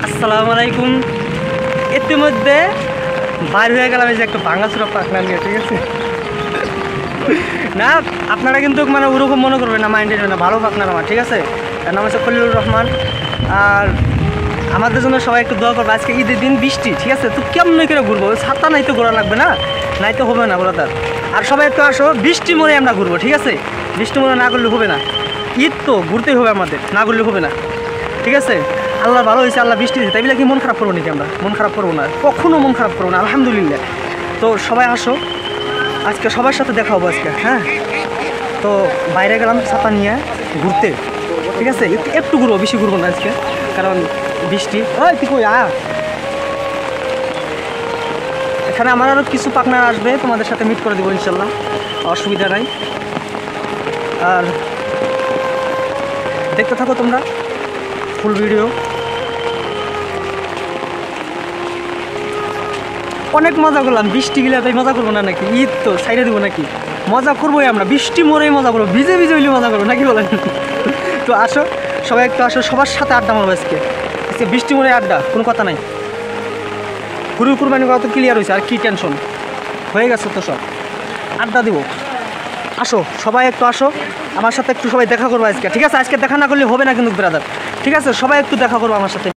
আসসালামু আলাইকুম। ইতিমধ্যে বাইর হয়ে গেলাম এই যে একটা ভাঙাচুরা পাখনা নিয়ে, ঠিক আছে না আপনারা কিন্তু মানে ওরকম মনে করবেন না, মাইন্ডেড না, ভালো পাখনার আমার, ঠিক আছে। এর নাম হচ্ছে খলিলুর রহমান। আর আমাদের জন্য সবাই একটু দোয়া করবে। আজকে ঈদের দিন, বৃষ্টি, ঠিক আছে, তো কেমন করে ঘুরবো, ছাতা নাই তো ঘোরা লাগবে না, নাই তো হবে না ব্রাদার। আর সবাই একটু আসো, বৃষ্টি মোড়ে আমরা ঘুরবো, ঠিক আছে। বৃষ্টি মোড়ে না করলে হবে না, ঈদ তো ঘুরতেই হবে আমাদের, না করলে হবে না, ঠিক আছে। আল্লাহ ভালো হয়েছে, আল্লাহ বৃষ্টি দিতে, তাই বলে কি মন খারাপ করবো নাকি? আমরা মন খারাপ করবো না, কখনো মন খারাপ করবো না, আলহামদুলিল্লাহ। তো সবাই আসো, আজকে সবার সাথে দেখা হবো আজকে, হ্যাঁ। তো বাইরে গেলাম ছাতা নিয়ে ঘুরতে, ঠিক আছে। একটু ঘুরবো, বেশি ঘুরবো না আজকে, কারণ বৃষ্টি। ওই তুই কই আ, এখানে আমার আরও কিছু পার্টনার আসবে, তোমাদের সাথে মিট করে দেবো ইনশাল্লাহ, অসুবিধা নাই। আর দেখতে থাকো তোমরা ফুল ভিডিও। অনেক মজা করলাম, বৃষ্টি গেলে তাই মজা করবো না নাকি? ঈদ তো সাইডে দেবো নাকি? মজা করবোই আমরা, বৃষ্টি মোড়েই মজা করবো, ভিজে ভিজে হইলে মজা করবো নাকি বলেন? তো আসো সবাই, একটু আসো, সবার সাথে আড্ডা মারবো আজকে। আজকে বৃষ্টি মোড়ে আড্ডা, কোনো কথা নাই। গরুর কুরবানি করা তো ক্লিয়ার হয়েছে, আর কি টেনশন হয়ে গেছে তো সব, আড্ডা দিব। আসো সবাই, একটু আসো আমার সাথে, একটু সবাই দেখা করবো আজকে, ঠিক আছে। আজকে দেখা না করলে হবে না কিন্তু ব্রাদার, ঠিক আছে। সবাই একটু দেখা করবো আমার সাথে।